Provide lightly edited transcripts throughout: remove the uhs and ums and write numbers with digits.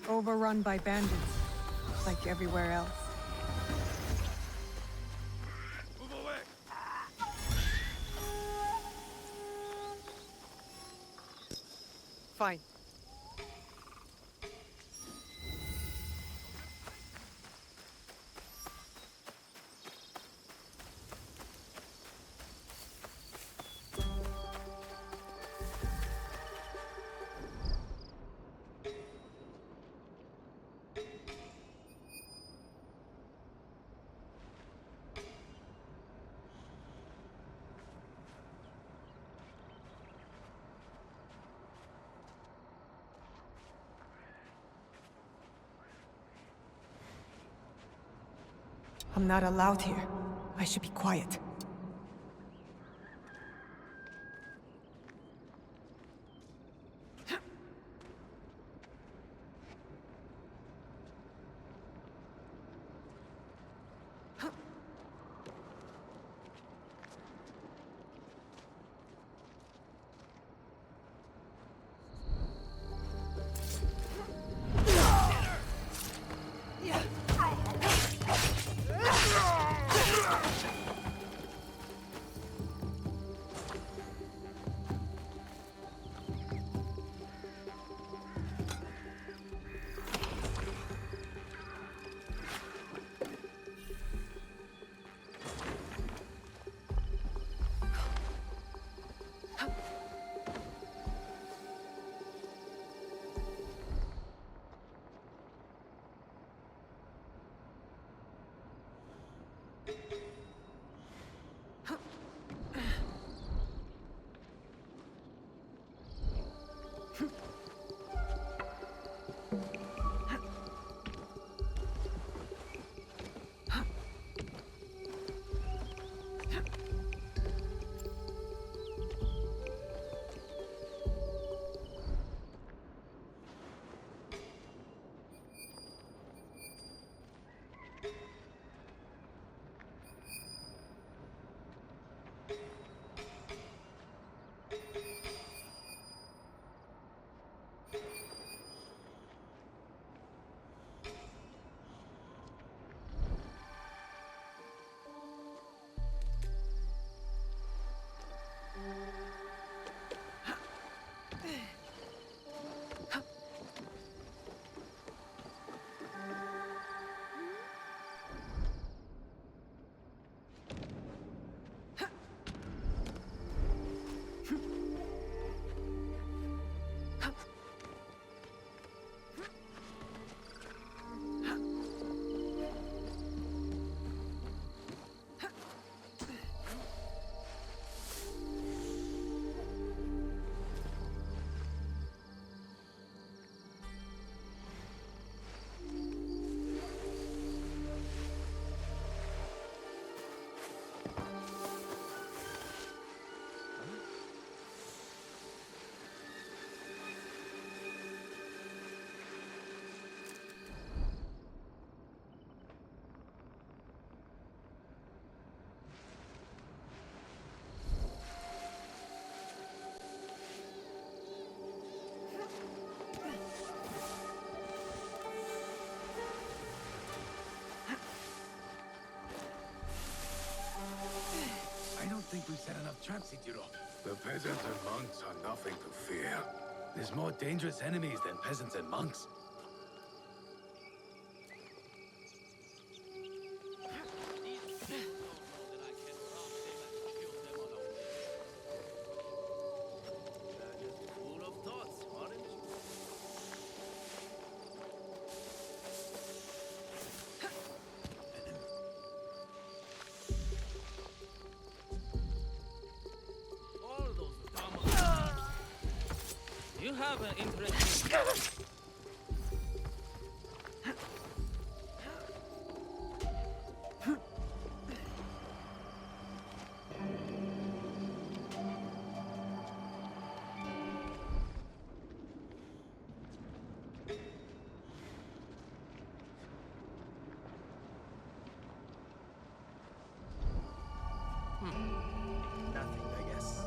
Overrun by bandits, like everywhere else. Move away! Fine. I'm not allowed here. I should be quiet. Think we've set enough traps, Ichiro. The peasants and monks are nothing to fear. There's more dangerous enemies than peasants and monks. You have an interesting... Nothing, I guess.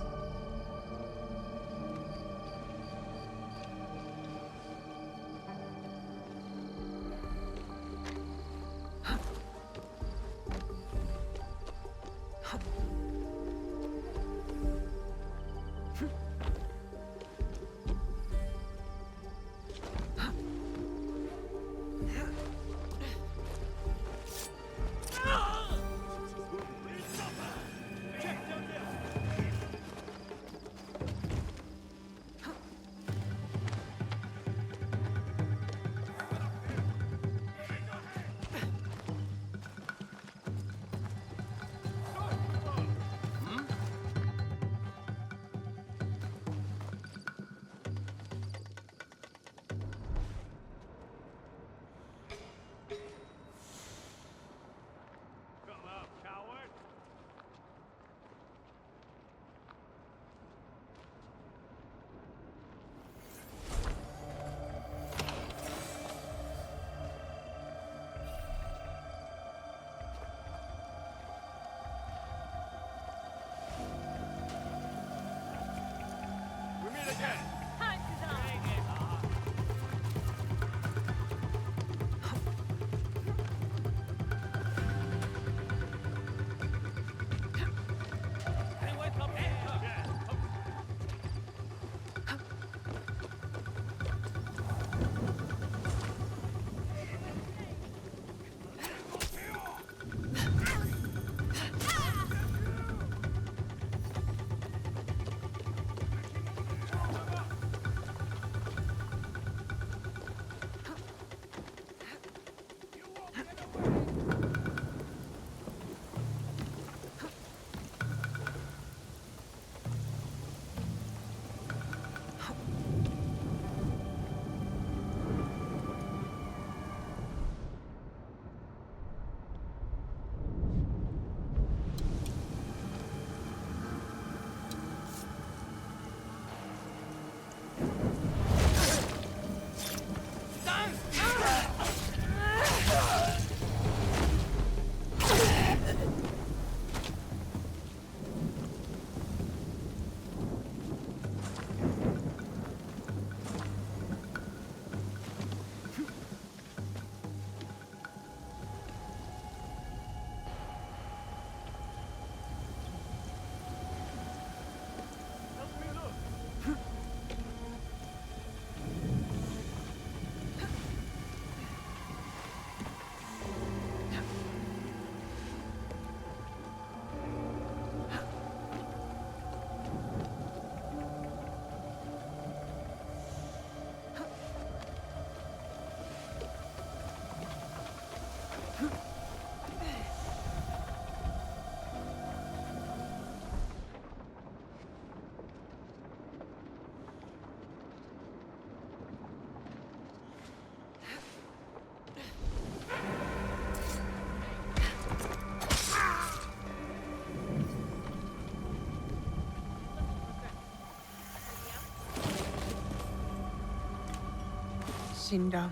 Shindong,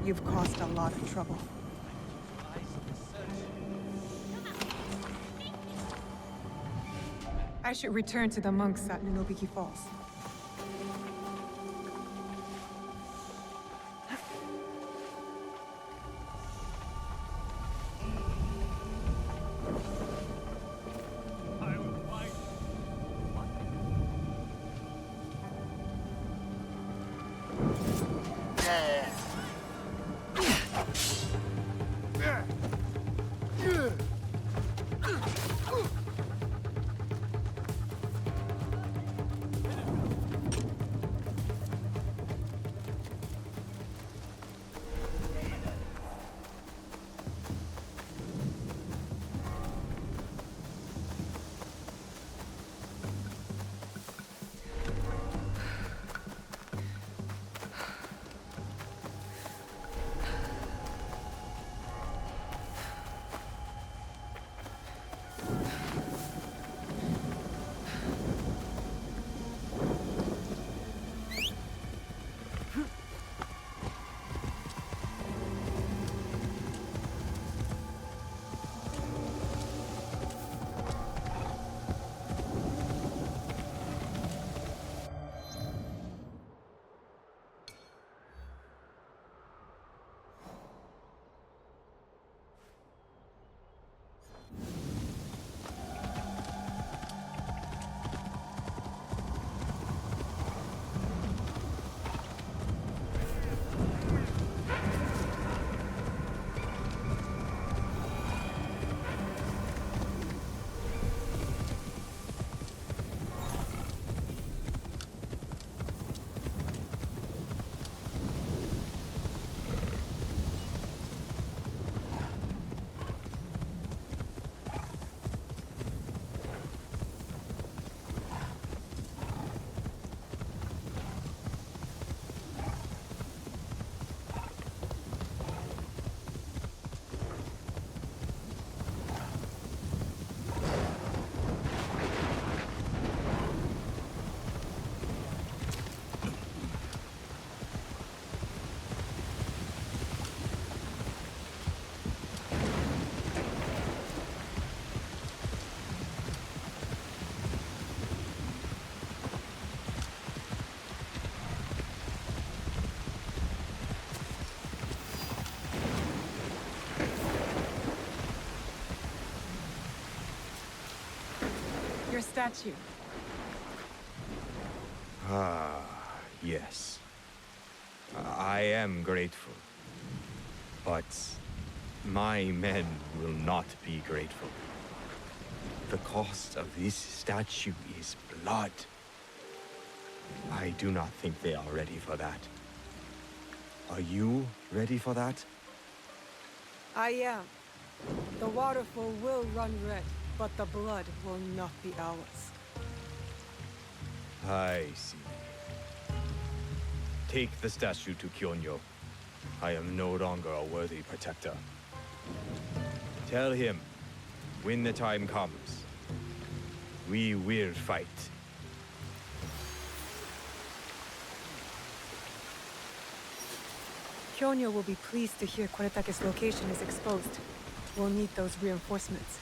you've caused a lot of trouble. I should return to the monks at Nobiki Falls. statue. Ah, yes. I am grateful. But my men will not be grateful. The cost of this statue is blood. I do not think they are ready for that. Are you ready for that? I am. The waterfall will run red, but the blood will not be ours. I see. Take the statue to Kyonyo. I am no longer a worthy protector. Tell him, when the time comes, we will fight. Kyonyo will be pleased to hear Koretake's location is exposed. We'll need those reinforcements.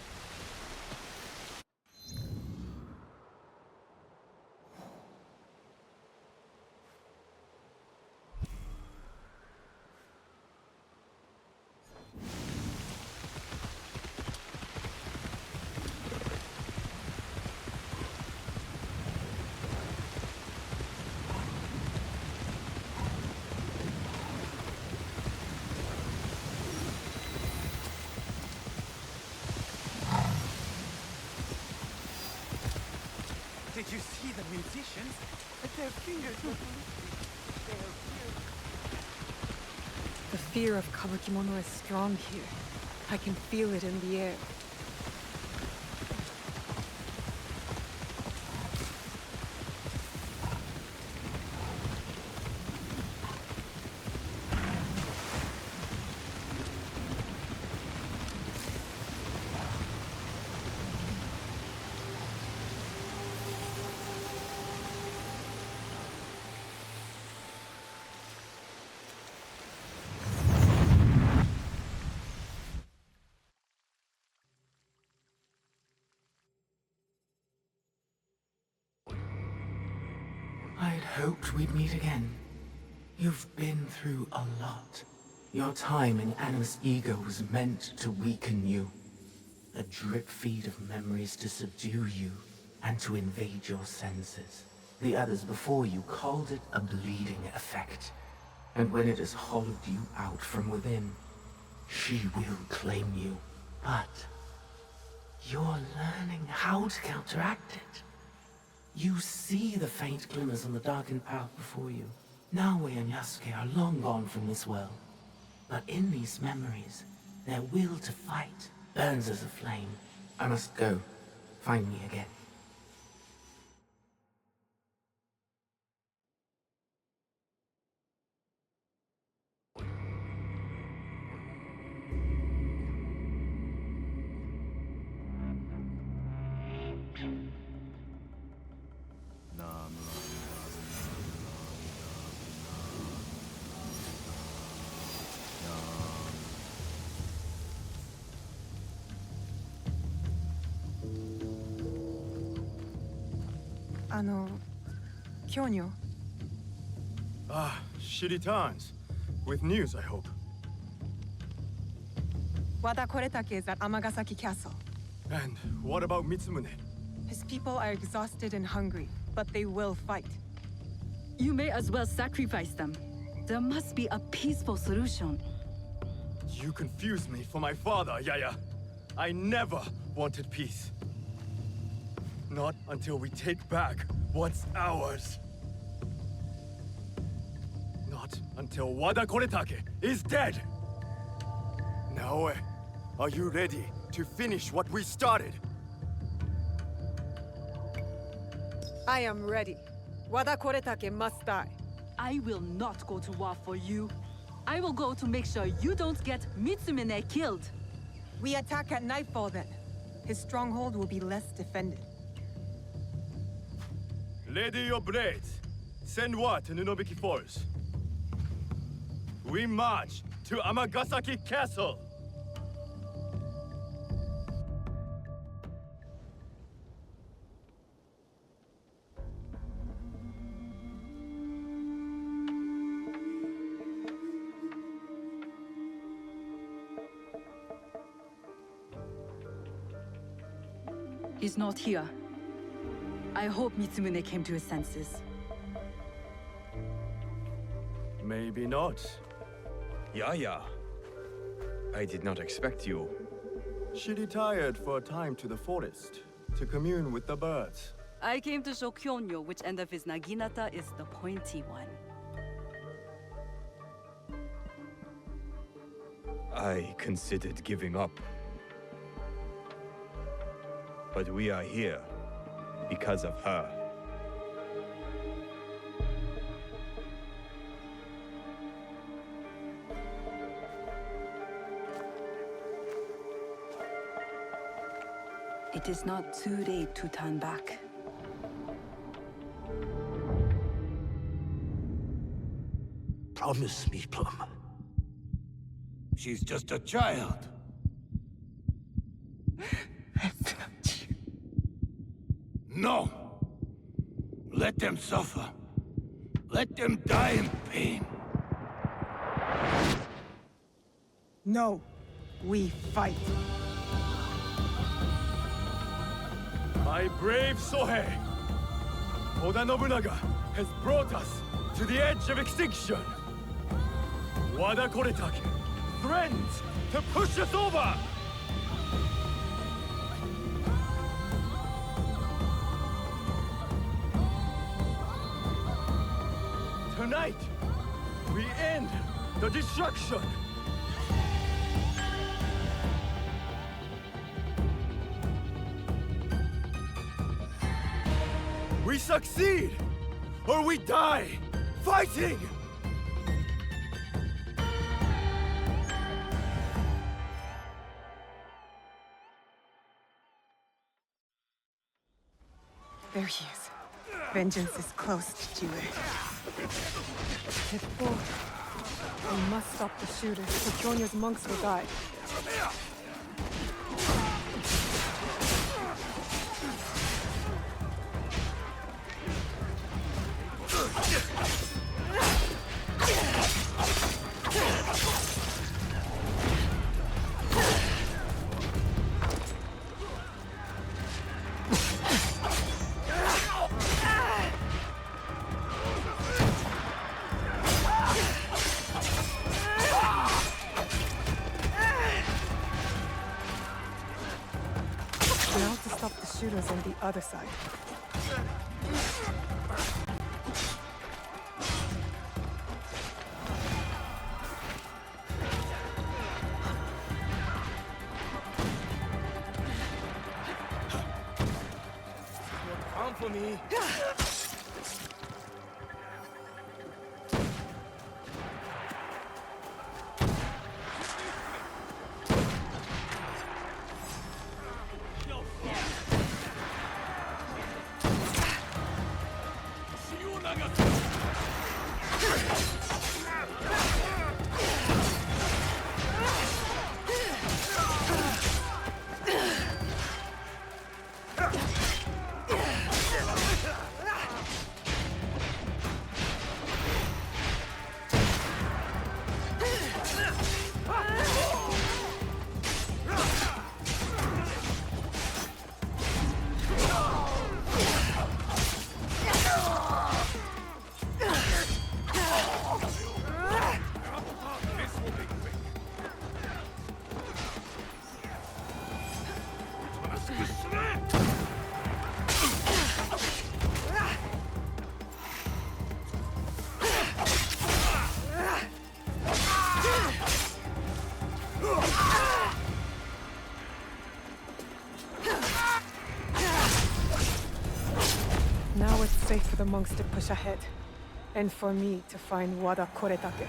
Did you see the musicians? Their fingers were The fear of Kabukimono is strong here. I can feel it in the air. I'd hoped we'd meet again. You've been through a lot. Your time in Animus Ego was meant to weaken you. A drip feed of memories to subdue you and to invade your senses. The others before you called it a bleeding effect. And when it has hollowed you out from within, she will claim you. But you're learning how to counteract it. You see the faint glimmers on the darkened path before you. Naoe and Yasuke are long gone from this world. But in these memories, their will to fight burns as a flame. I must go. Find me again. Kyonyo. Ah, she returns. With news, I hope. Wada Koretake is at Amagasaki Castle. And what about Mitsumune? His people are exhausted and hungry, but they will fight. You may as well sacrifice them. There must be a peaceful solution. You confuse me for my father, Yaya. I never wanted peace. Not until we take back what's ours. Not until Wada Koretake is dead. Naoe, are you ready to finish what we started? I am ready. Wada Koretake must die. I will not go to war for you. I will go to make sure you don't get Mitsumine killed. We attack at nightfall then. His stronghold will be less defended. Ready your blades. Send word to Nunobiki Forest. We march to Amagasaki Castle. He's not here. I hope Mitsumune came to his senses. Maybe not. Yaya. I did not expect you. She retired for a time to the forest to commune with the birds. I came to show Kyonyo which end of his naginata is the pointy one. I considered giving up. But we are here because of her. It is not too late to turn back. Promise me, Plum. She's just a child. No! Let them suffer. Let them die in pain. No, we fight. My brave Sohei! Oda Nobunaga has brought us to the edge of extinction. Wada Koretake threatens to push us over! Tonight, we end the destruction! We succeed! Or we die! Fighting! There he is. Vengeance is close, Chile. Teppo. We must stop the shooters, or Kyonyo's monks will die. Now to stop the shooters on the other side. Come for me. Now it's safe for the monks to push ahead, and for me to find Wada Koretake.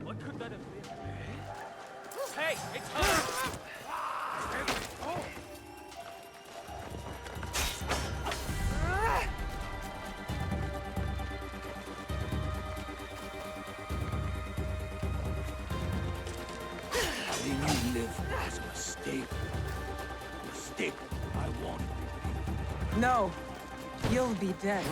What could that have been? Hey, it's her! Letting you live was a mistake. Mistake I wanted to be. No. You'll be dead.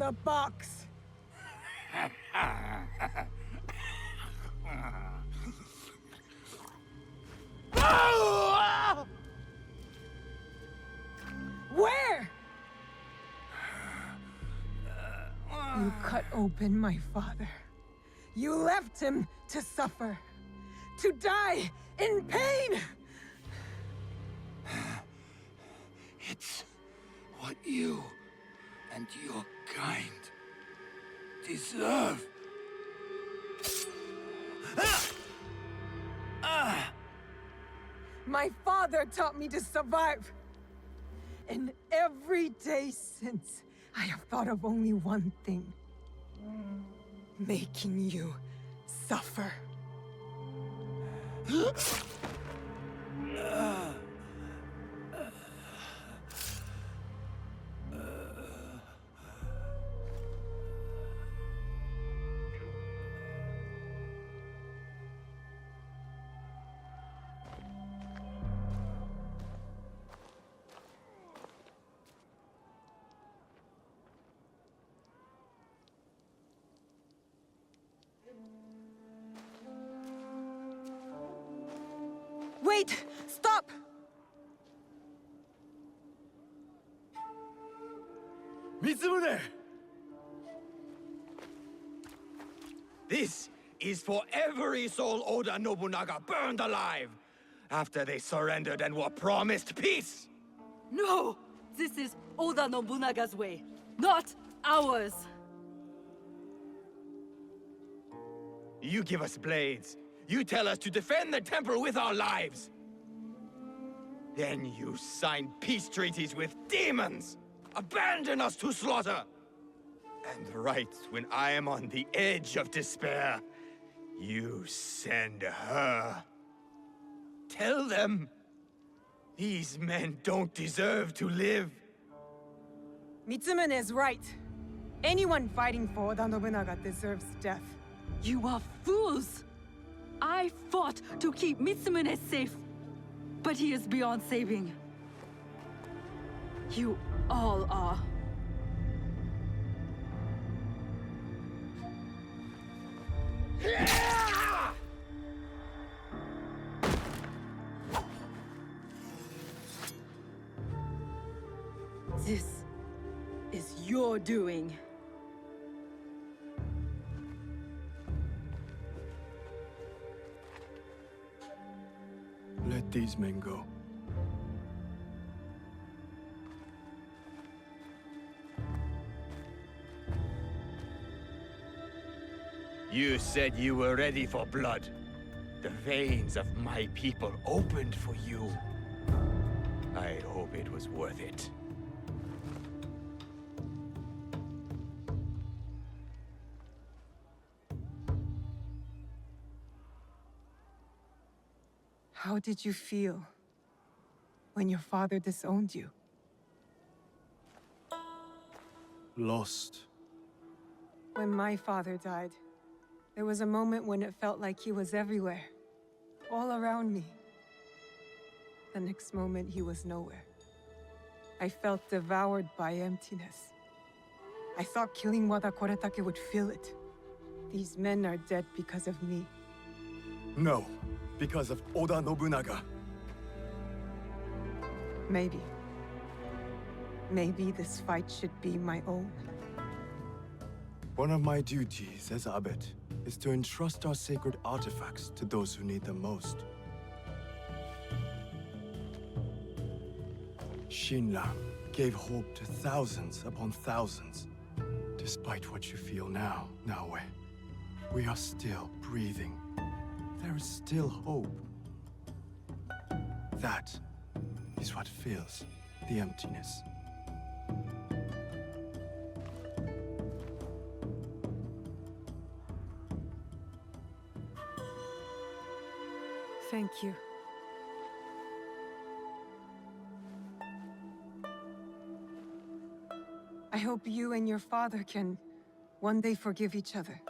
the box! Where? You cut open my father. You left him to suffer, to die in pain! It's what you and your kind deserve. My father taught me to survive. And every day since, I have thought of only one thing. Making you suffer. Wait! Stop! Mitsumune! This is for every soul Oda Nobunaga burned alive after they surrendered and were promised peace! No! This is Oda Nobunaga's way, not ours! You give us blades. You tell us to defend the temple with our lives. Then you sign peace treaties with demons. Abandon us to slaughter. And right when I am on the edge of despair, you send her. Tell them these men don't deserve to live. Mitsumune is right. Anyone fighting for Oda Nobunaga deserves death. You are fools! I fought to keep Mitsumune safe, but he is beyond saving. You all are. This is your doing. Let these men go. You said you were ready for blood. The veins of my people opened for you. I hope it was worth it. How did you feel when your father disowned you? Lost. When my father died, there was a moment when it felt like he was everywhere, all around me. The next moment, he was nowhere. I felt devoured by emptiness. I thought killing Wada Koretake would fill it. These men are dead because of me. No, because of Oda Nobunaga. Maybe. Maybe this fight should be my own. One of my duties as abbot is to entrust our sacred artifacts to those who need them most. Shinran gave hope to thousands upon thousands. Despite what you feel now, Naoe, we are still breathing. There is still hope. That is what fills the emptiness. Thank you. I hope you and your father can one day forgive each other.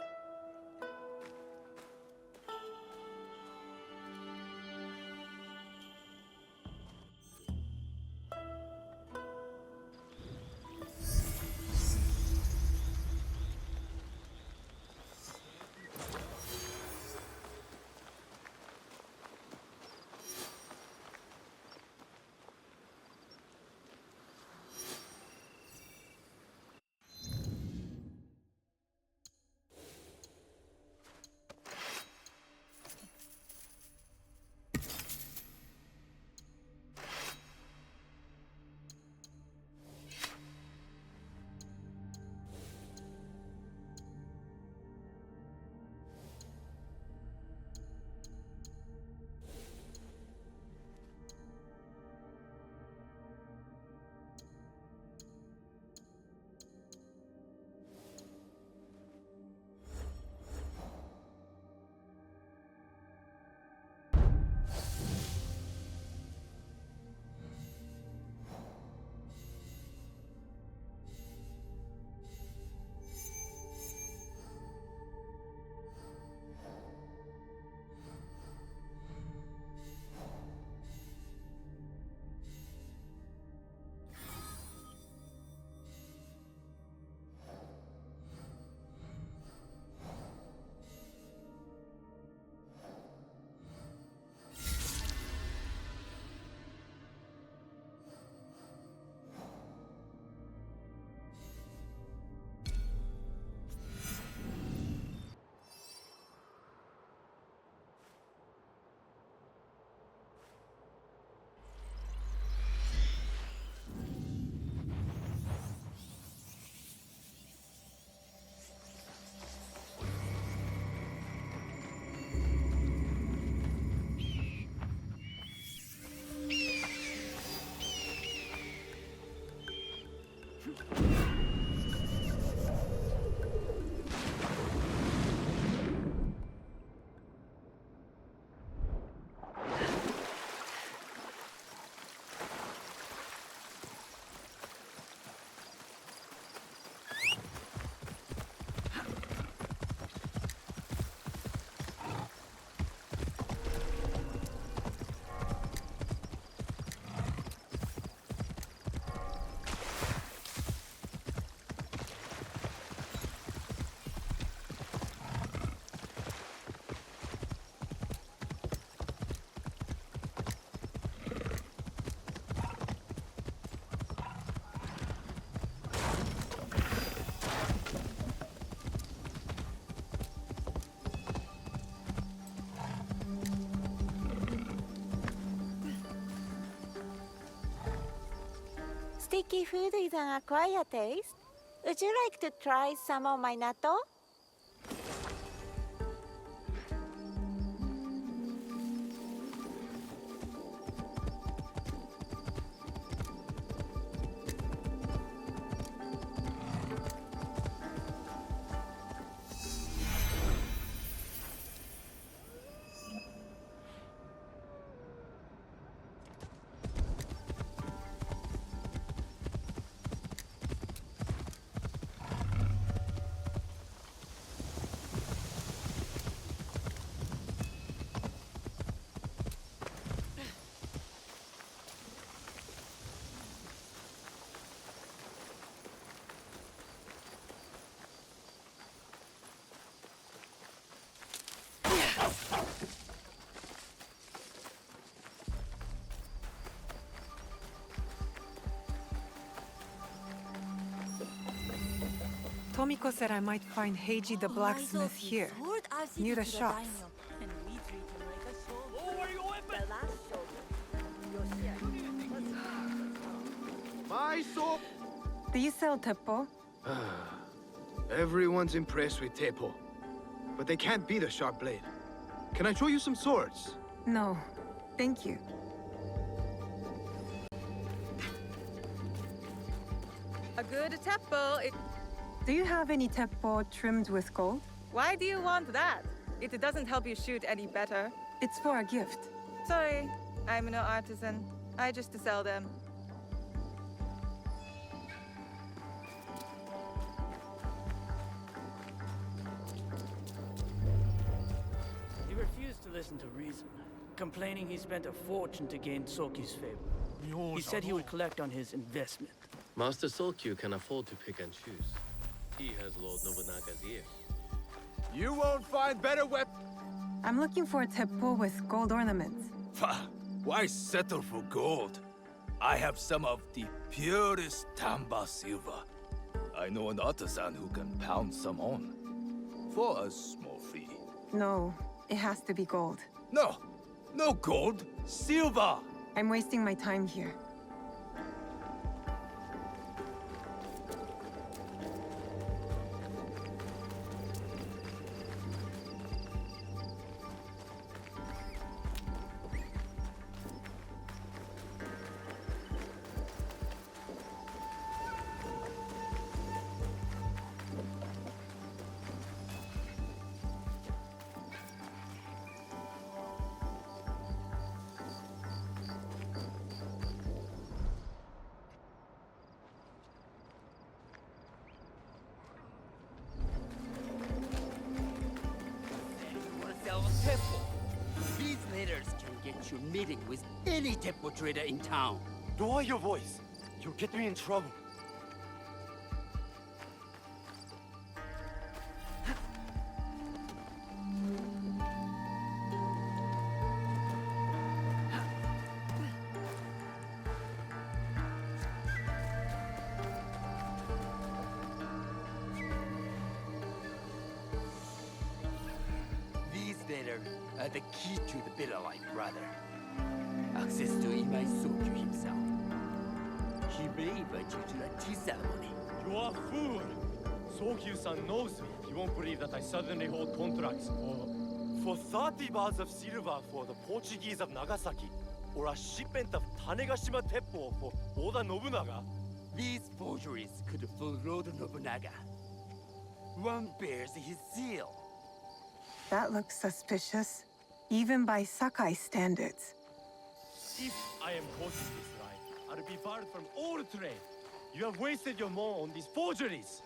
Sticky food is an acquired taste. Would you like to try some of my natto? Tomiko said I might find Heiji the blacksmith here, near the shops. My soul! Do you sell Teppo? Everyone's impressed with Teppo, but they can't beat a sharp blade. Can I show you some swords? No, thank you. A good Teppo. Do you have any Teppo trimmed with gold? Why do you want that? It doesn't help you shoot any better. It's for a gift. Sorry, I'm no artisan. I just sell them. He refused to listen to reason, complaining he spent a fortune to gain Sokyu's favor. He said he would collect on his investment. Master Sokyu can afford to pick and choose. He has Lord Nobunaga's ear. You won't find better weapons. I'm looking for a Teppo with gold ornaments. Why settle for gold? I have some of the purest Tamba silver. I know an artisan who can pound some on. For a small fee. No, it has to be gold. No! No gold! Silver! I'm wasting my time here. Teppo. These letters can get you meeting with any Teppo trader in town. Lower your voice. You'll get me in trouble. Are the key to the bitter life, brother. Access to Imai Sokyu himself. He may invite you to a tea ceremony. You are a fool! Sokyu-san knows me. He won't believe that I suddenly hold contracts For 30 bars of silver for the Portuguese of Nagasaki, or a shipment of Tanegashima Teppo for Oda Nobunaga. These forgeries could fool Lord Nobunaga. One bears his seal. That looks suspicious, even by Sakai standards. If I am quoting this right, I'll be barred from all trade. You have wasted your mo on these forgeries.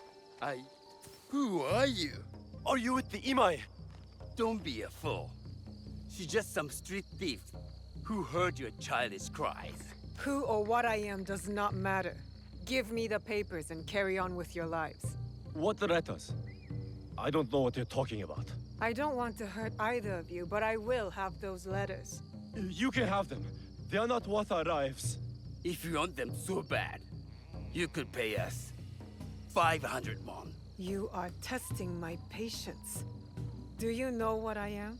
Who are you? Are you with the Imai? Don't be a fool. She's just some street thief who heard your childish cries. Who or what I am does not matter. Give me the papers and carry on with your lives. What letters? I don't know what you're talking about. I don't want to hurt either of you, but I will have those letters. You can have them. They are not worth our lives. If you want them so bad, you could pay us 500 won. You are testing my patience. Do you know what I am?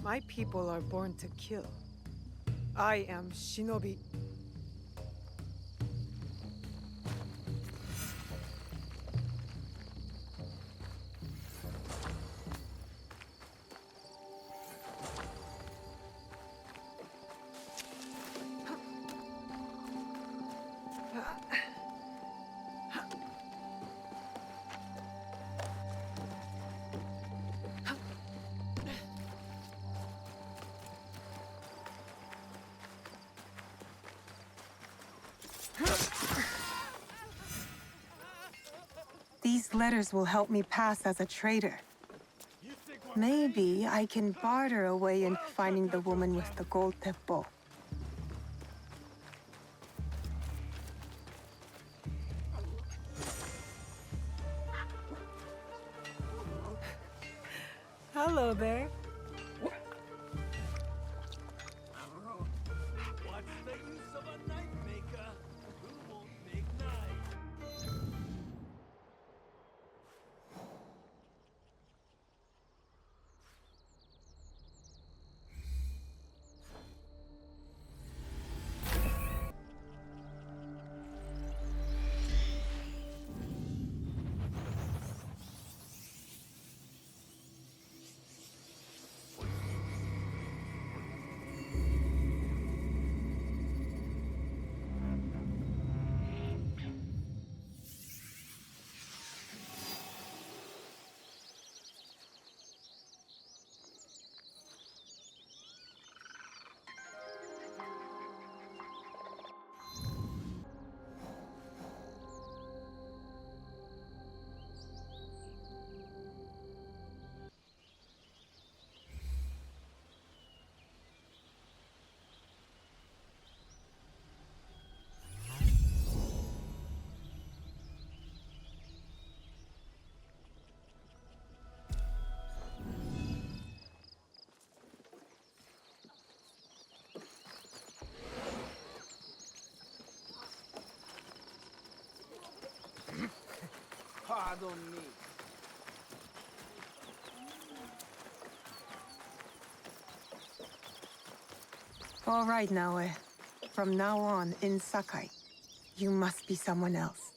My people are born to kill. I am Shinobi. These letters will help me pass as a traitor. Maybe I can barter a way into finding the woman with the gold Teppo. Hello there. What's the use of a knife maker who won't make knives? Pardon me. All right, Naoe. From now on, in Sakai, you must be someone else.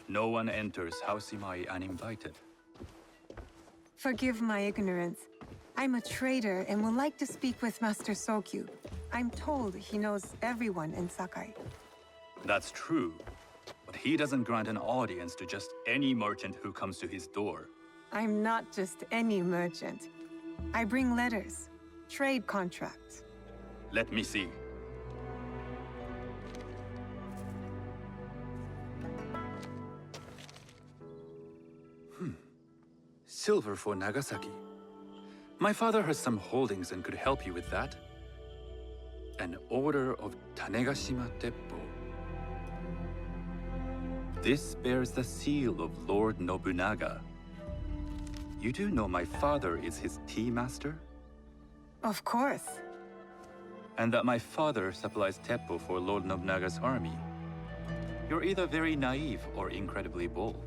No one enters House Imai uninvited. Forgive my ignorance. I'm a trader and would like to speak with Master Sokyu. I'm told he knows everyone in Sakai. That's true, but he doesn't grant an audience to just any merchant who comes to his door. I'm not just any merchant. I bring letters, trade contracts. Let me see. Silver for Nagasaki. My father has some holdings and could help you with that. An order of Tanegashima Teppo. This bears the seal of Lord Nobunaga. You do know my father is his tea master? Of course. And that my father supplies Teppo for Lord Nobunaga's army. You're either very naive or incredibly bold.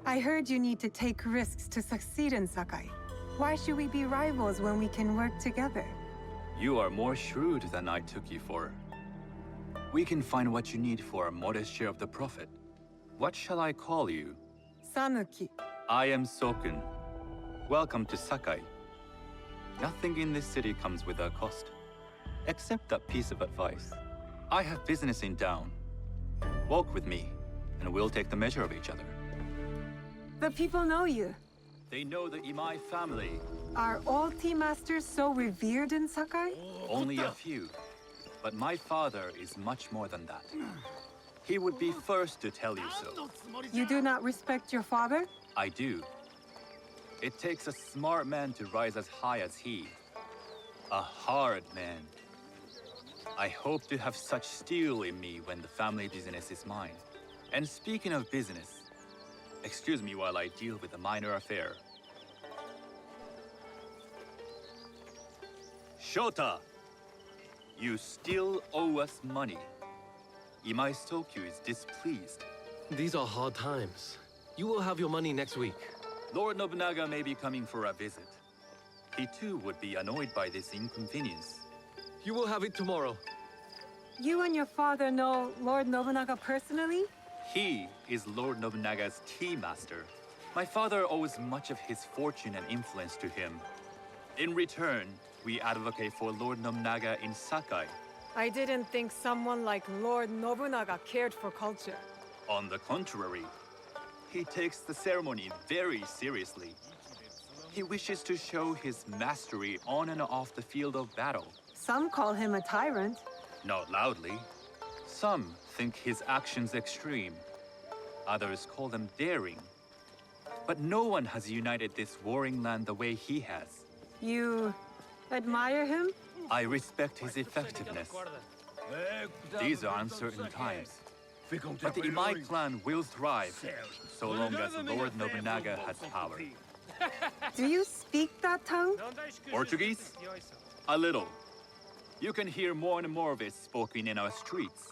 I heard you need to take risks to succeed in Sakai. Why should we be rivals when we can work together? You are more shrewd than I took you for. We can find what you need for a modest share of the profit. What shall I call you? Sanuki. I am Sokun. Welcome to Sakai. Nothing in this city comes without cost. Except that piece of advice. I have business in town. Walk with me, and we'll take the measure of each other. The people know you. They know the Imai family. Are all tea masters so revered in Sakai? Only a few. But my father is much more than that. He would be first to tell you so. You do not respect your father? I do. It takes a smart man to rise as high as he. A hard man. I hope to have such steel in me when the family business is mine. And speaking of business, excuse me while I deal with a minor affair. Shota! You still owe us money. Imai Sokyu is displeased. These are hard times. You will have your money next week. Lord Nobunaga may be coming for a visit. He too would be annoyed by this inconvenience. You will have it tomorrow. You and your father know Lord Nobunaga personally? He is Lord Nobunaga's tea master. My father owes much of his fortune and influence to him. In return, we advocate for Lord Nobunaga in Sakai, I didn't think someone like Lord Nobunaga cared for culture. On the contrary, he takes the ceremony very seriously. He wishes to show his mastery on and off the field of battle. Some call him a tyrant. Not loudly. Some think his actions extreme. Others call them daring. But no one has united this warring land the way he has. You admire him? I respect his effectiveness. These are uncertain times. But the Imai clan will thrive, so long as Lord Nobunaga has power. Do you speak that tongue? Portuguese? A little. You can hear more and more of it spoken in our streets.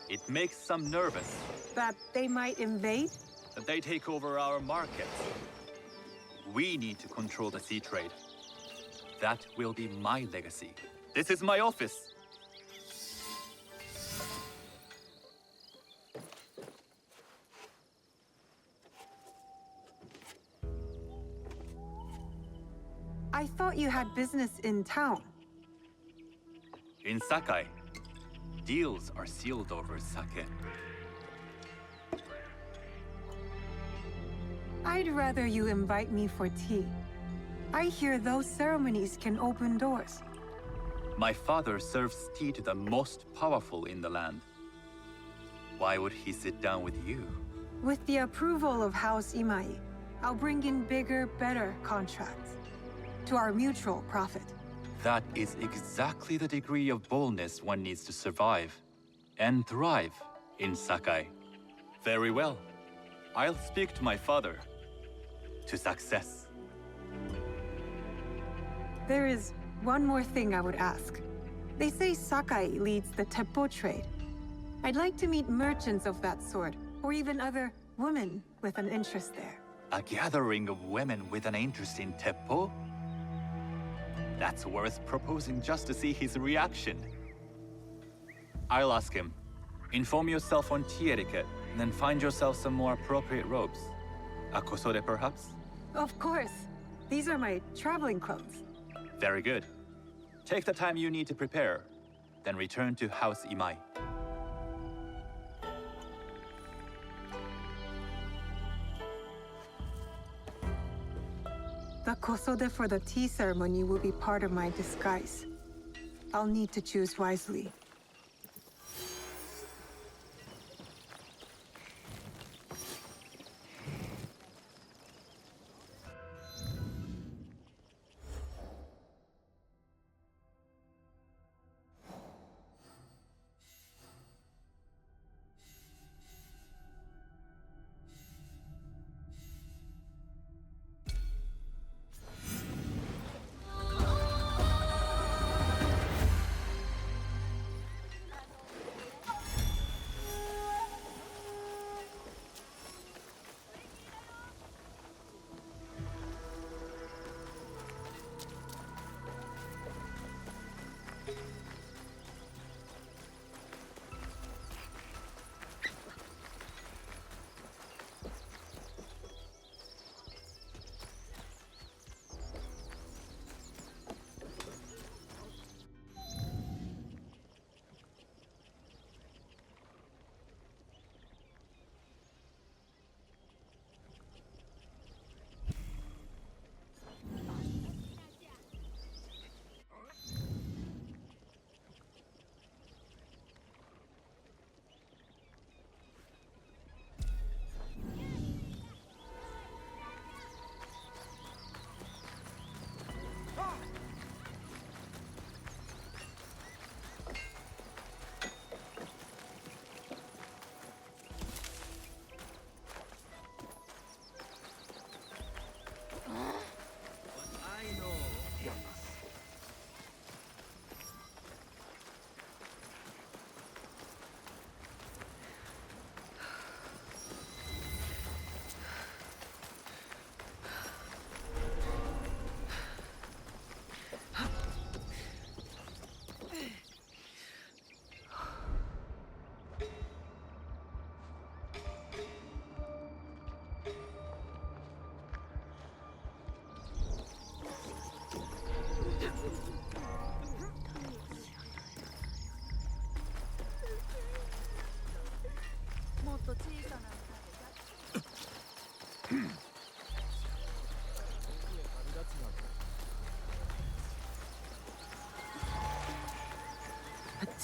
It makes some nervous. That they might invade? That they take over our markets. We need to control the sea trade. That will be my legacy. This is my office. I thought you had business in town. In Sakai, deals are sealed over sake. I'd rather you invite me for tea. I hear those ceremonies can open doors. My father serves tea to the most powerful in the land. Why would he sit down with you? With the approval of House Imai, I'll bring in bigger, better contracts. To our mutual profit. That is exactly the degree of boldness one needs to survive and thrive in Sakai. Very well. I'll speak to my father. To success. There is one more thing I would ask. They say Sakai leads the Teppo trade. I'd like to meet merchants of that sort, or even other women with an interest there. A gathering of women with an interest in Teppo? That's worth proposing just to see his reaction. I'll ask him. Inform yourself on tea etiquette, and then find yourself some more appropriate robes. A kosode, perhaps? Of course. These are my traveling clothes. Very good. Take the time you need to prepare, then return to House Imai. The kosode for the tea ceremony will be part of my disguise. I'll need to choose wisely.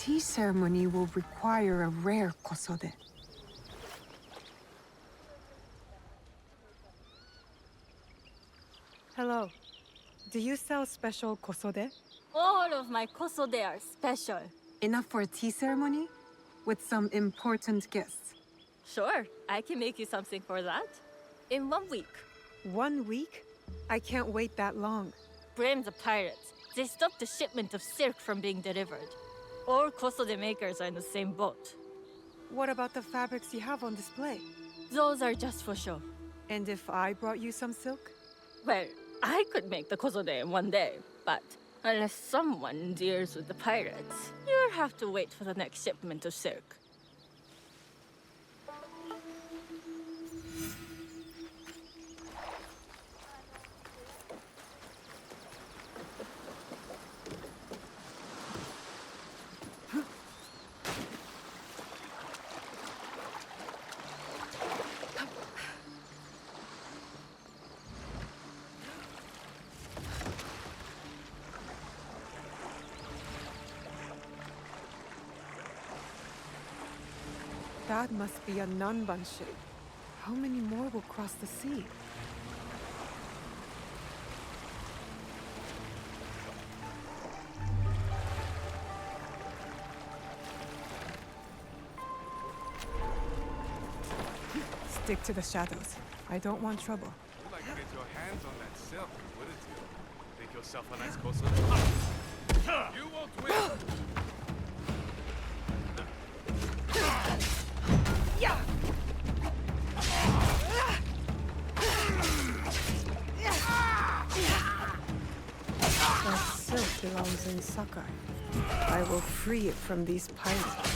tea ceremony will require a rare Kosode. Hello. Do you sell special Kosode? All of my Kosode are special. Enough for a tea ceremony? With some important guests? Sure, I can make you something for that. In 1 week. 1 week? I can't wait that long. Blame the pirates. They stopped the shipment of silk from being delivered. All Kosode makers are in the same boat. What about the fabrics you have on display? Those are just for show. And if I brought you some silk? Well, I could make the Kosode in 1 day, but unless someone deals with the pirates, you'll have to wait for the next shipment of silk. That must be a Nanban ship. How many more will cross the sea? Stick to the shadows. I don't want trouble. You'd like to get your hands on that silk, wouldn't you? Make yourself a nice Kosode. You won't win! That silk belongs in Sakai. I will free it from these pirates.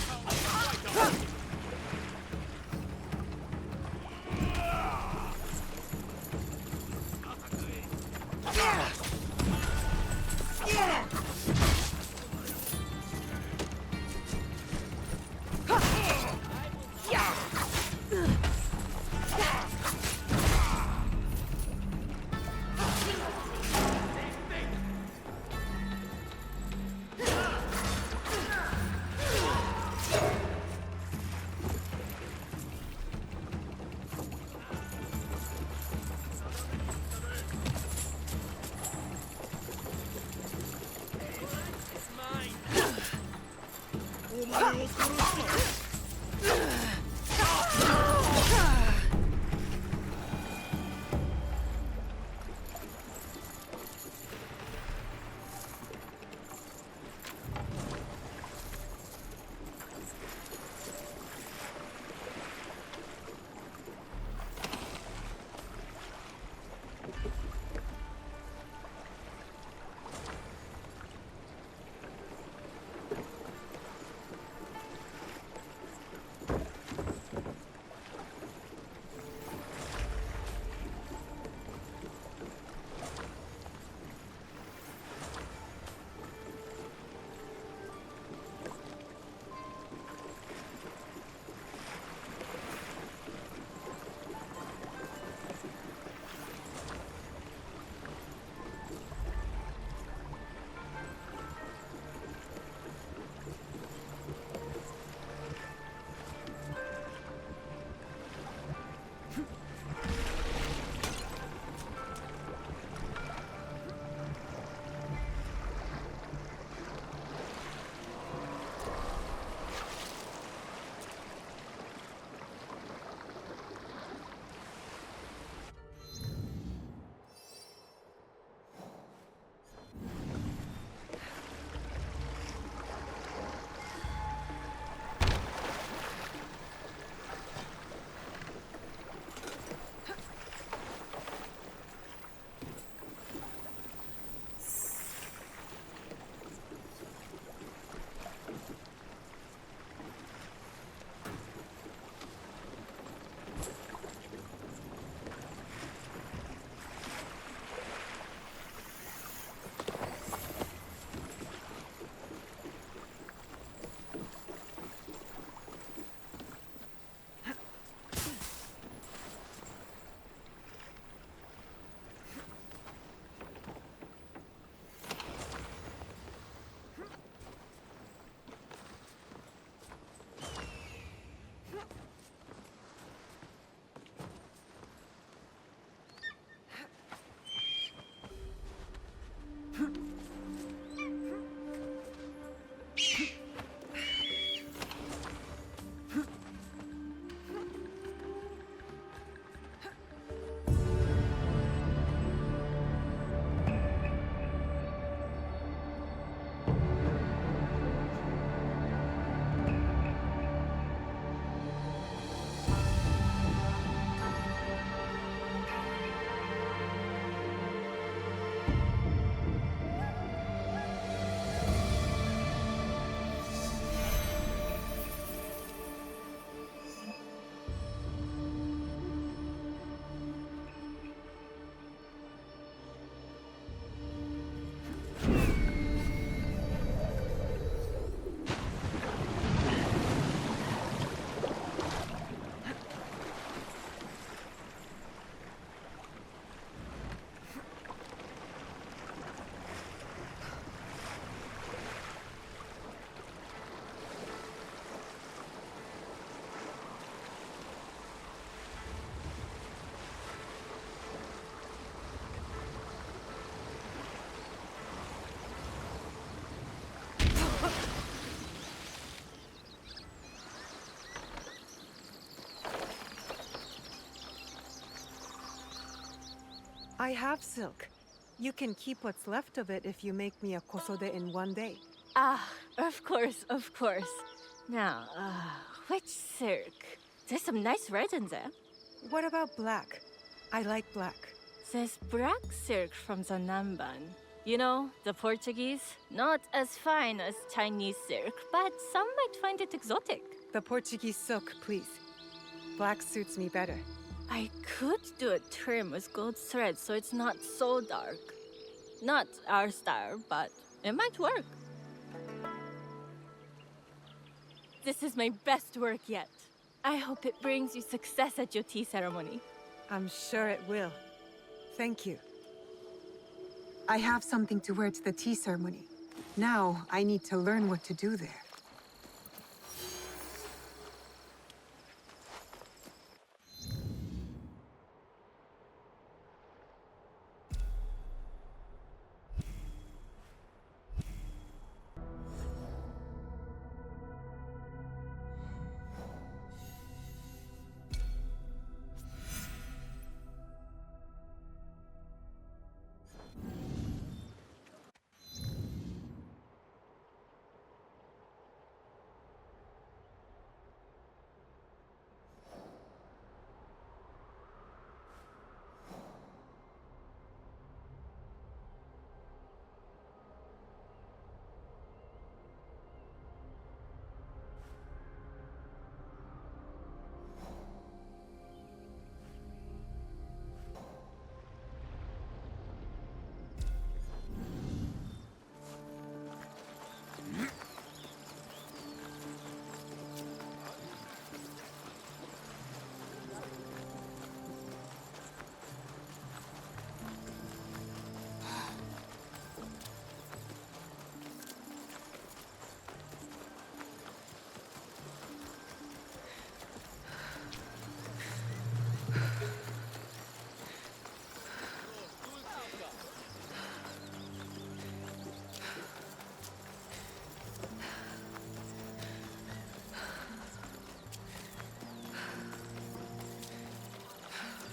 I have silk. You can keep what's left of it if you make me a kosode in one day. Ah, of course, of course. Now, which silk? There's some nice red in there. What about black? I like black. There's black silk from the Namban. You know, the Portuguese? Not as fine as Chinese silk, but some might find it exotic. The Portuguese silk, please. Black suits me better. I could do a trim with gold thread so it's not so dark. Not our style, but it might work. This is my best work yet. I hope it brings you success at your tea ceremony. I'm sure it will. Thank you. I have something to wear to the tea ceremony. Now, I need to learn what to do there.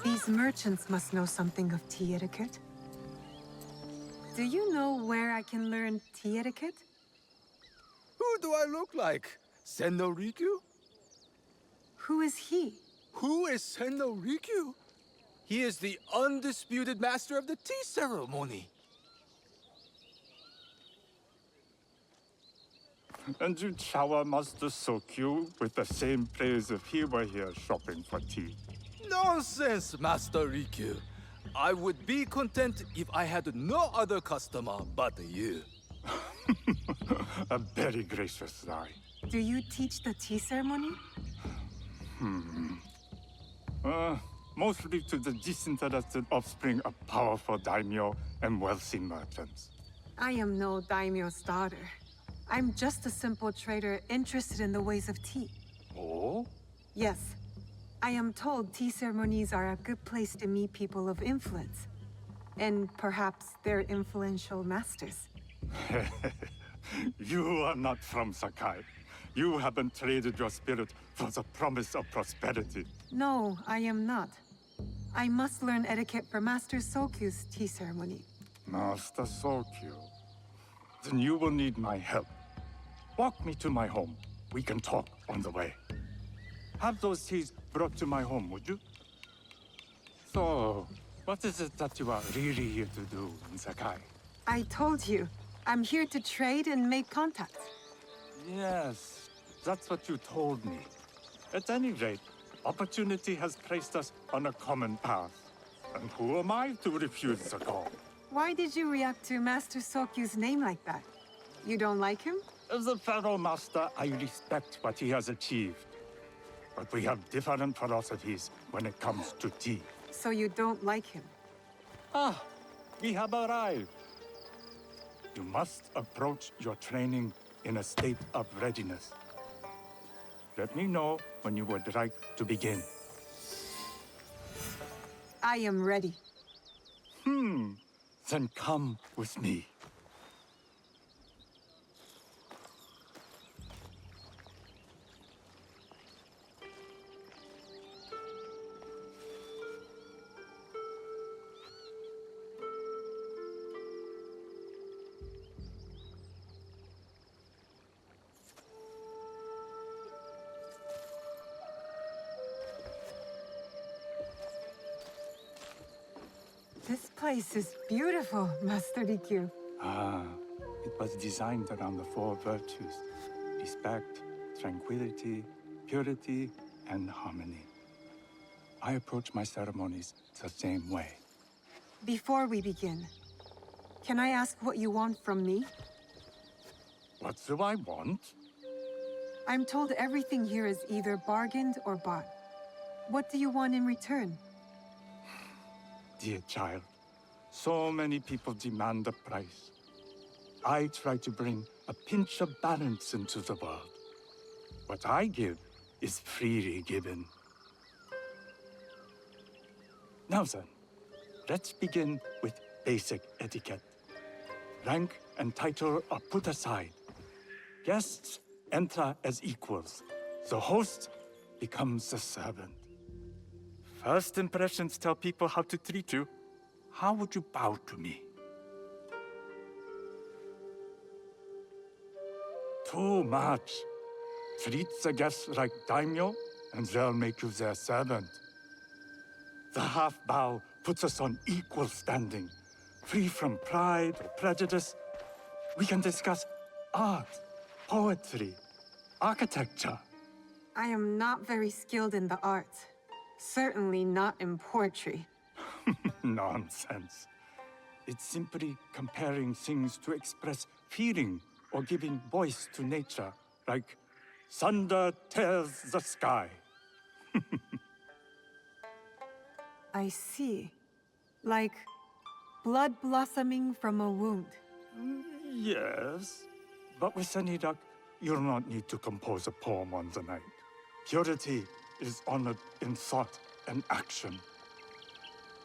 These merchants must know something of tea etiquette. Do you know where I can learn tea etiquette? Who do I look like? Senno Rikyu? Who is he? Who is Senno Rikyu? He is the undisputed master of the tea ceremony. And you shower Master Sokyu with the same praise if he were here shopping for tea. Nonsense, Master Rikyu. I would be content if I had no other customer but you. A very gracious lie. Do you teach the tea ceremony? Mostly to the disinterested offspring of powerful daimyo and wealthy merchants. I am no daimyo's daughter. I'm just a simple trader interested in the ways of tea. Oh? Yes. I am told tea ceremonies are a good place to meet people of influence. And perhaps their influential masters. You are not from Sakai. You haven't traded your spirit for the promise of prosperity. No, I am not. I must learn etiquette for Master Sokyu's tea ceremony. Master Sokyu. Then you will need my help. Walk me to my home. We can talk on the way. Have those teas brought to my home, would you? So, what is it that you are really here to do in Sakai? I told you. I'm here to trade and make contacts. Yes, that's what you told me. At any rate, opportunity has placed us on a common path. And who am I to refuse the call? Why did you react to Master Sokyu's name like that? You don't like him? As a Pharaoh Master, I respect what he has achieved. But we have different philosophies when it comes to tea. So you don't like him? Ah, we have arrived. You must approach your training in a state of readiness. Let me know when you would like to begin. I am ready. Then come with me. place is beautiful, Master Rikyu. Ah, it was designed around the four virtues: respect, tranquility, purity, and harmony. I approach my ceremonies the same way. Before we begin, can I ask what you want from me? What do I want? I'm told everything here is either bargained or bought. What do you want in return? Dear child, so many people demand a price. I try to bring a pinch of balance into the world. What I give is freely given. Now then, let's begin with basic etiquette. Rank and title are put aside. Guests enter as equals. The host becomes the servant. First impressions tell people how to treat you. How would you bow to me? Too much. Treat the guests like daimyo, and they'll make you their servant. The half bow puts us on equal standing, free from pride or prejudice. We can discuss art, poetry, architecture. I am not very skilled in the arts. Certainly not in poetry. Nonsense. It's simply comparing things to express feeling or giving voice to nature, like thunder tears the sky. I see. Like blood blossoming from a wound. Yes, but with any luck, you'll not need to compose a poem on the night. Purity is honored in thought and action.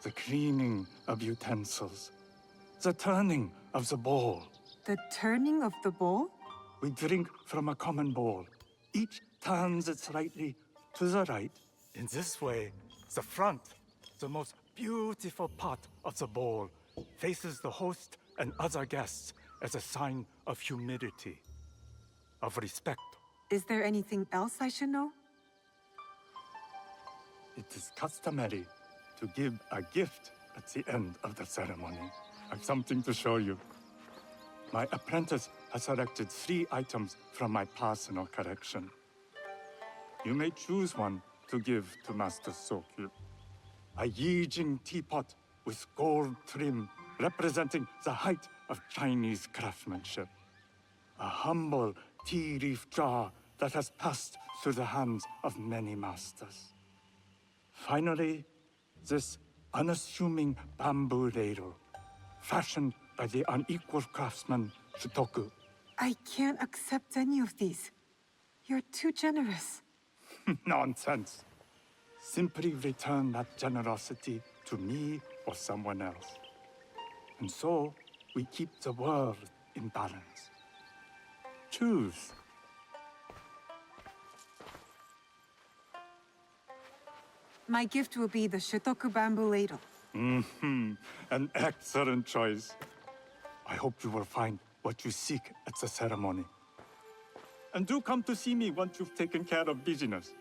The cleaning of utensils, the turning of the bowl. The turning of the bowl? We drink from a common bowl. Each turns it slightly to the right. In this way, the front, the most beautiful part of the bowl, faces the host and other guests as a sign of humility, of respect. Is there anything else I should know? It is customary to give a gift at the end of the ceremony. I've something to show you. My apprentice has selected 3 items from my personal collection. You may choose one to give to Master Sokyu. A Yijing teapot with gold trim representing the height of Chinese craftsmanship. A humble tea leaf jar that has passed through the hands of many masters. Finally, this unassuming bamboo ladle, fashioned by the unequal craftsman Shitoku. I can't accept any of these. You're too generous. Nonsense. Simply return that generosity to me or someone else. And so, we keep the world in balance. Choose. My gift will be the Shitoku bamboo ladle. An excellent choice. I hope you will find what you seek at the ceremony. And do come to see me once you've taken care of business.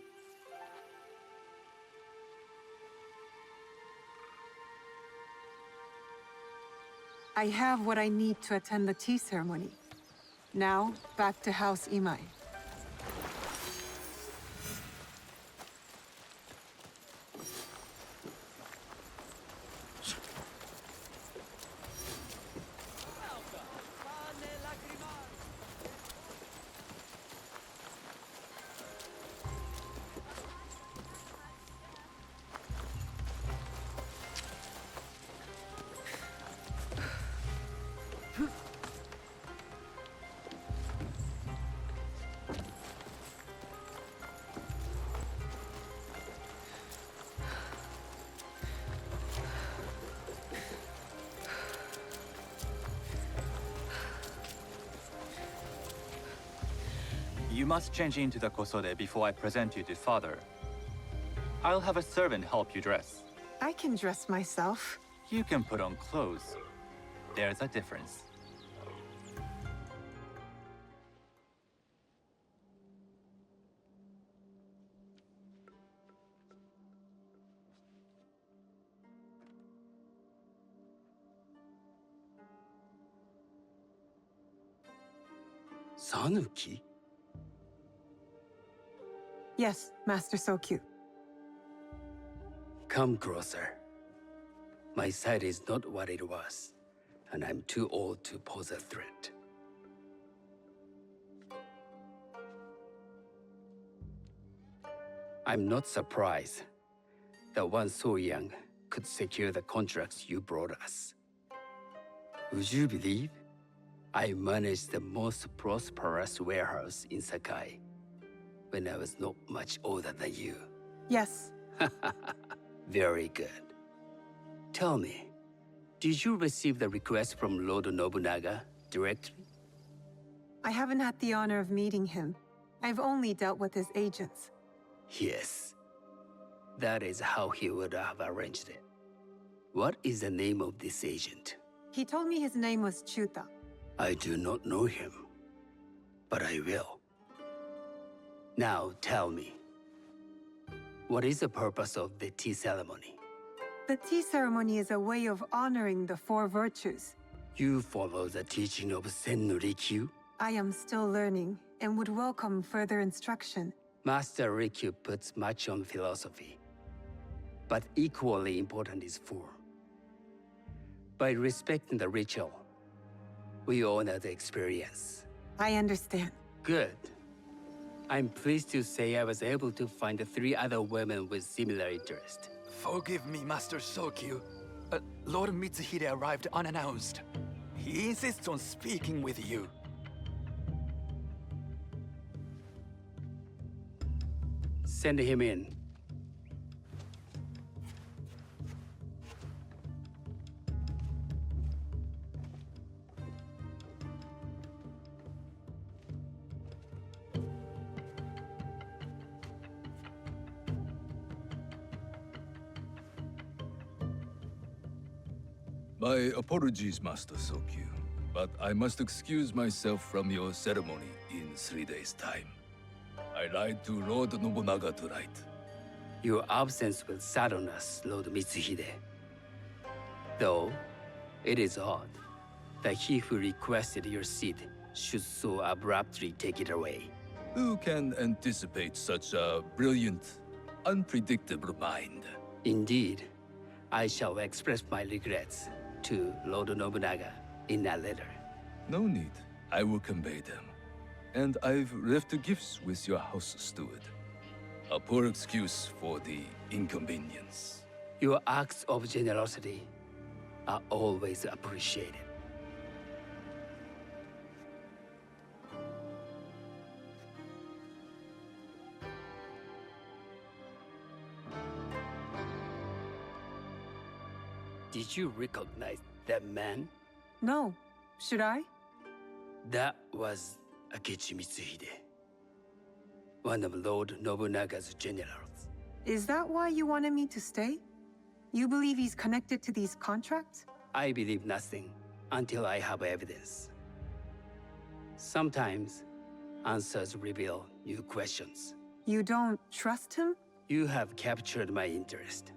I have what I need to attend the tea ceremony. Now, back to House Imai. You must change into the Kosode before I present you to Father. I'll have a servant help you dress. I can dress myself. You can put on clothes. There's a difference. Sanuki? Yes, Master Sokyu. Come closer. My sight is not what it was, and I'm too old to pose a threat. I'm not surprised that one so young could secure the contracts you brought us. Would you believe I managed the most prosperous warehouse in Sakai when I was not much older than you? Yes. Very good. Tell me, did you receive the request from Lord Nobunaga directly? I haven't had the honor of meeting him. I've only dealt with his agents. Yes. That is how he would have arranged it. What is the name of this agent? He told me his name was Chuta. I do not know him, but I will. Now tell me, what is the purpose of the tea ceremony? The tea ceremony is a way of honoring the four virtues. You follow the teaching of Sennu Rikyu? I am still learning and would welcome further instruction. Master Rikyu puts much on philosophy, but equally important is form. By respecting the ritual, we honor the experience. I understand. Good. I'm pleased to say I was able to find 3 other women with similar interest. Forgive me, Master Sokyu. Lord Mitsuhide arrived unannounced. He insists on speaking with you. Send him in. My apologies, Master Sokyu, but I must excuse myself from your ceremony in 3 days' time. I lied to Lord Nobunaga tonight. Your absence will sadden us, Lord Mitsuhide. Though, it is odd that he who requested your seat should so abruptly take it away. Who can anticipate such a brilliant, unpredictable mind? Indeed, I shall express my regrets to Lord Nobunaga in a letter. No need. I will convey them. And I've left the gifts with your house steward. A poor excuse for the inconvenience. Your acts of generosity are always appreciated. Did you recognize that man? No. Should I? That was Akechi Mitsuhide, one of Lord Nobunaga's generals. Is that why you wanted me to stay? You believe he's connected to these contracts? I believe nothing until I have evidence. Sometimes, answers reveal new questions. You don't trust him? You have captured my interest.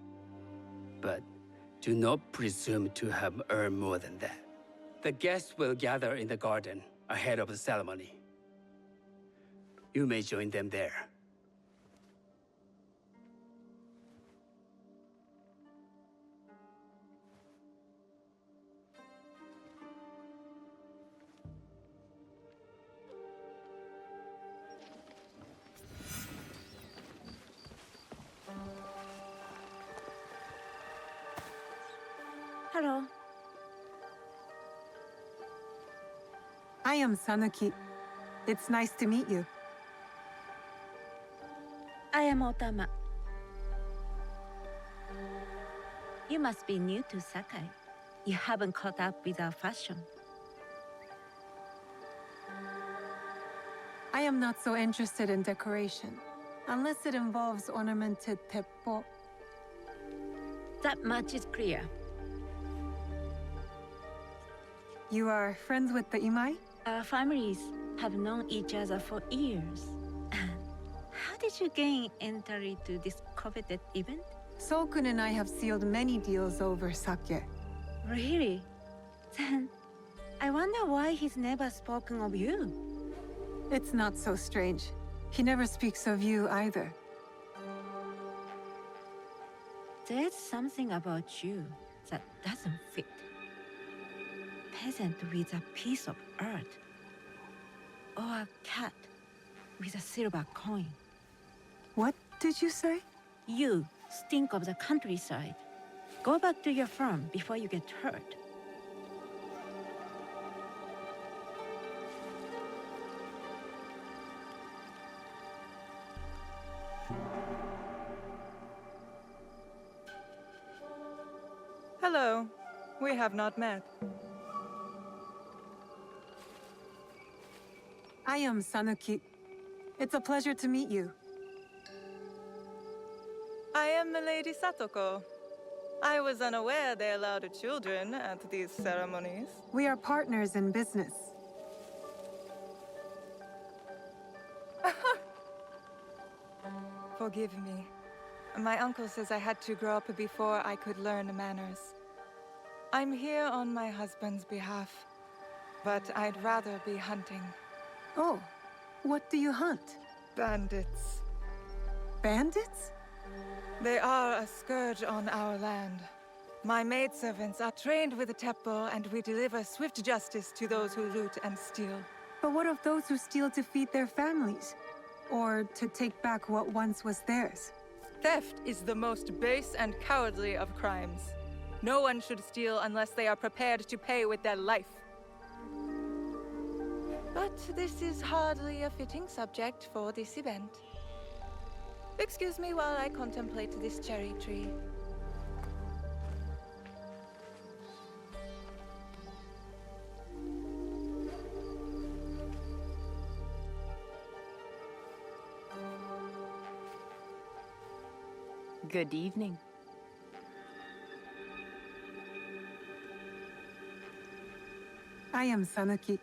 But do not presume to have earned more than that. The guests will gather in the garden ahead of the ceremony. You may join them there. Hello. I am Sanuki. It's nice to meet you. I am Otama. You must be new to Sakai. You haven't caught up with our fashion. I am not so interested in decoration, unless it involves ornamented Teppo. That much is clear. You are friends with the Imai? Our families have known each other for years. How did you gain entry to this coveted event? Sokun and I have sealed many deals over sake. Really? Then, I wonder why he's never spoken of you. It's not so strange. He never speaks of you either. There's something about you that doesn't fit. Peasant with a piece of earth. Or a cat with a silver coin. What did you say? You stink of the countryside. Go back to your farm before you get hurt. Hello. We have not met. I am Sanuki. It's a pleasure to meet you. I am Milady Satoko. I was unaware they allowed children at these ceremonies. We are partners in business. Forgive me. My uncle says I had to grow up before I could learn manners. I'm here on my husband's behalf, but I'd rather be hunting. Oh, what do you hunt? Bandits. Bandits? They are a scourge on our land. My maidservants are trained with the Teppo, and we deliver swift justice to those who loot and steal. But what of those who steal to feed their families? Or to take back what once was theirs? Theft is the most base and cowardly of crimes. No one should steal unless they are prepared to pay with their life. But this is hardly a fitting subject for this event. Excuse me while I contemplate this cherry tree. Good evening. I am Sanuki.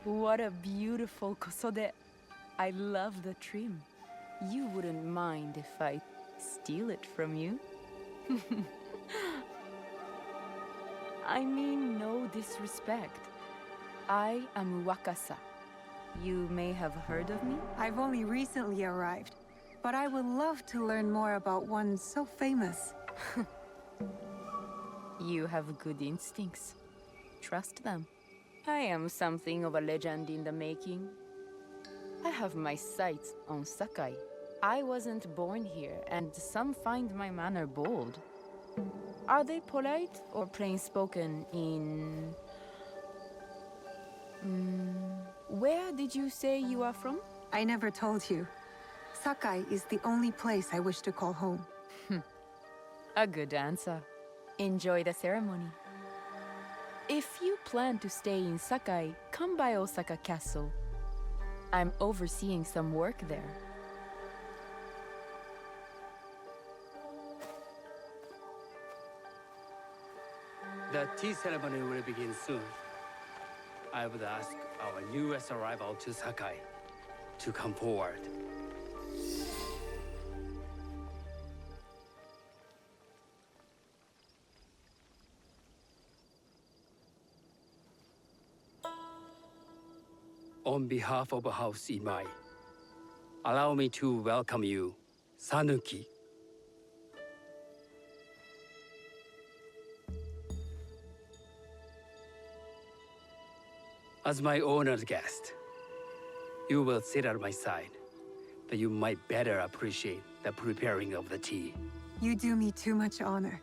What a beautiful Kosode. I love the trim. You wouldn't mind if I steal it from you? I mean no disrespect. I am Wakasa. You may have heard of me? I've only recently arrived, but I would love to learn more about one so famous. You have good instincts. Trust them. I am something of a legend in the making. I have my sights on Sakai. I wasn't born here, and some find my manner bold. Are they polite or plain-spoken in... Where did you say you are from? I never told you. Sakai is the only place I wish to call home. A good answer. Enjoy the ceremony. If you plan to stay in Sakai, come by Osaka Castle. I'm overseeing some work there. The tea ceremony will begin soon. I would ask our newest arrival to Sakai to come forward. On behalf of House Imai, allow me to welcome you, Sanuki. As my honored guest, you will sit at my side, that you might better appreciate the preparing of the tea. You do me too much honor.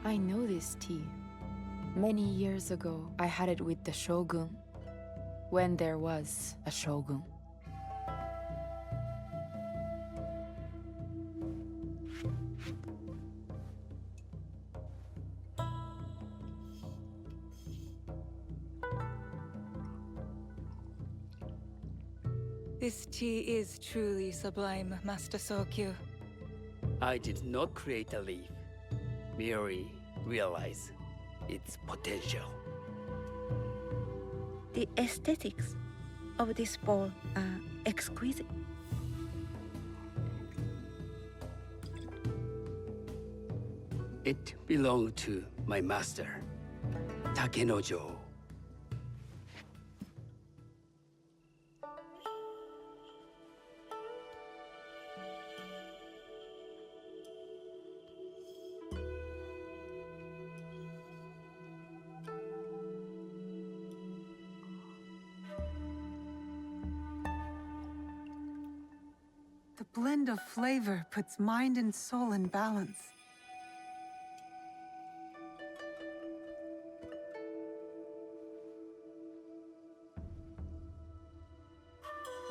I know this tea. Many years ago, I had it with the Shogun. When there was a Shogun. This tea is truly sublime, Master Sokyu. I did not create a leaf, merely realize its potential. The aesthetics of this bowl are exquisite. It belonged to my master, Takenojo. The blend of flavor puts mind and soul in balance.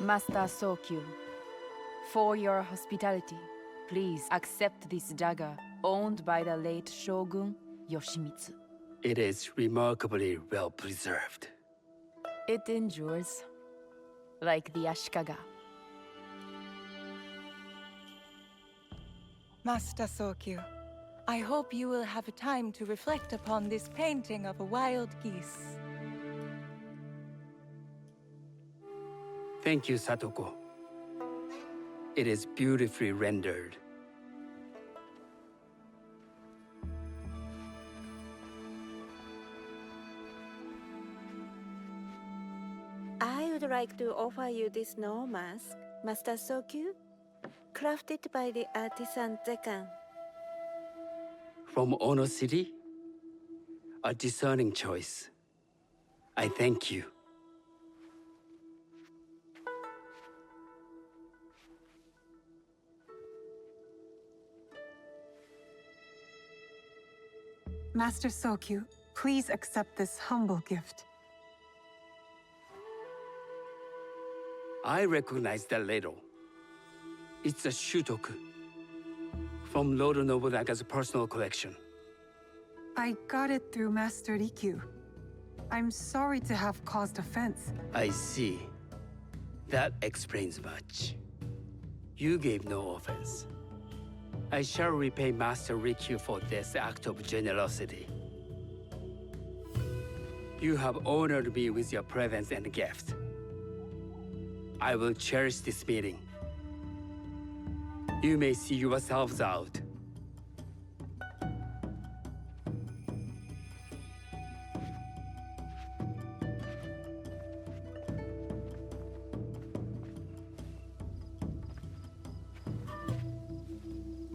Master Sokyu, for your hospitality, please accept this dagger owned by the late Shogun Yoshimitsu. It is remarkably well preserved. It endures, like the Ashikaga. Master Sokyu, I hope you will have time to reflect upon this painting of a wild geese. Thank you, Satoko. It is beautifully rendered. I would like to offer you this snow mask, Master Sokyu, crafted by the artisan Zekan. From Ono City? A discerning choice. I thank you. Master Sokyu, please accept this humble gift. I recognize the ladle. It's a shutoku from Lord Nobunaga's personal collection. I got it through Master Rikyu. I'm sorry to have caused offense. I see. That explains much. You gave no offense. I shall repay Master Rikyu for this act of generosity. You have honored me with your presence and gift. I will cherish this meeting. You may see yourselves out.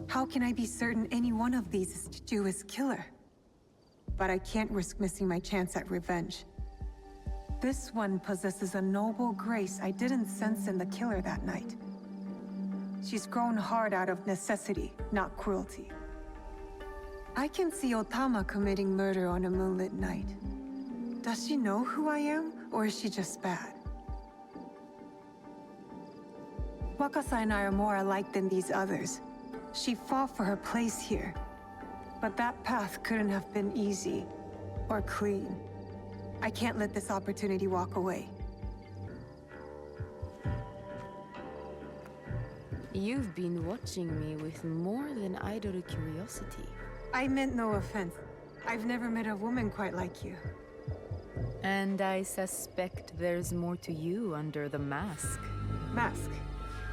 How can I be certain any one of these is to do his killer? But I can't risk missing my chance at revenge. This one possesses a noble grace I didn't sense in the killer that night. She's grown hard out of necessity, not cruelty. I can see Otama committing murder on a moonlit night. Does she know who I am, or is she just bad? Wakasa and I are more alike than these others. She fought for her place here. But that path couldn't have been easy or clean. I can't let this opportunity walk away. You've been watching me with more than idle curiosity. I meant no offense. I've never met a woman quite like you. And I suspect there's more to you under the mask. Mask?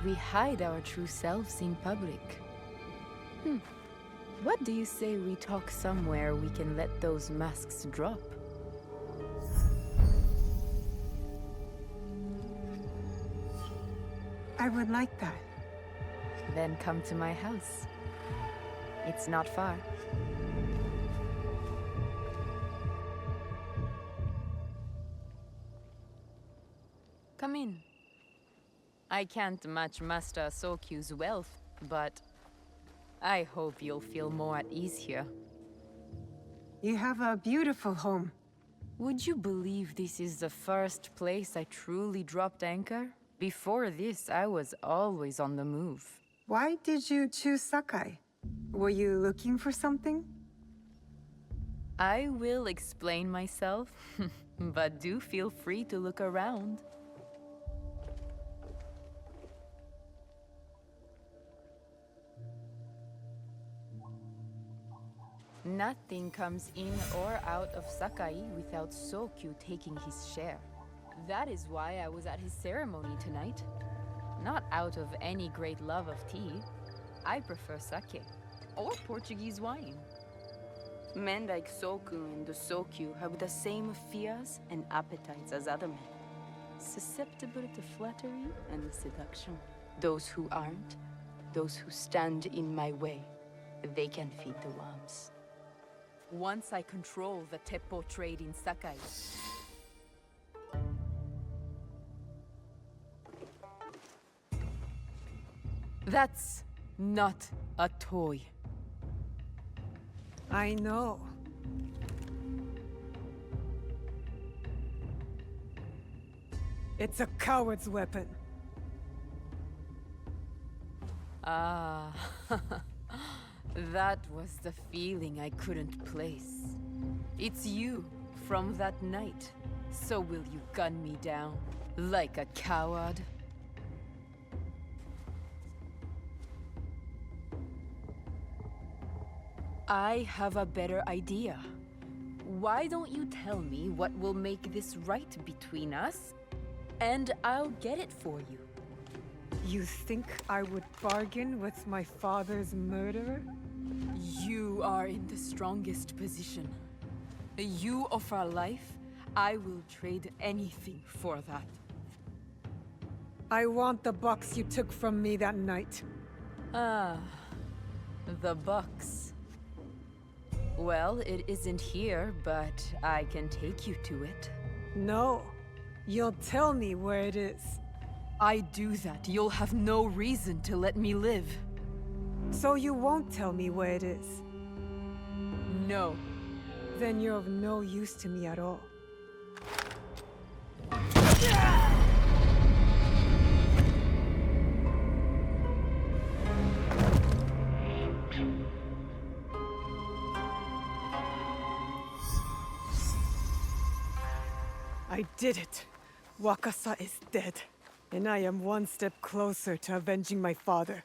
We hide our true selves in public. What do you say we talk somewhere we can let those masks drop? I would like that. Then come to my house. It's not far. Come in. I can't match Master Sokyu's wealth, but I hope you'll feel more at ease here. You have a beautiful home. Would you believe this is the first place I truly dropped anchor? Before this, I was always on the move. Why did you choose Sakai? Were you looking for something? I will explain myself, but do feel free to look around. Nothing comes in or out of Sakai without Sokyu taking his share. That is why I was at his ceremony tonight. Not out of any great love of tea. I prefer sake, or Portuguese wine. Men like Sokyu and the Sokyu have the same fears and appetites as other men. Susceptible to flattery and seduction. Those who aren't, those who stand in my way, they can feed the worms. Once I control the Teppo trade in Sakai, that's not a toy. I know. It's a coward's weapon. Ah, that was the feeling I couldn't place. It's you from that night. So will you gun me down like a coward? I have a better idea. Why don't you tell me what will make this right between us, and I'll get it for you. You think I would bargain with my father's murderer? You are in the strongest position. You offer life, I will trade anything for that. I want the box you took from me that night. Ah, the box. Well, it isn't here, but I can take you to it. No. You'll tell me where it is. I do that, you'll have no reason to let me live. So you won't tell me where it is? No. Then you're of no use to me at all. I did it. Wakasa is dead. And I am one step closer to avenging my father.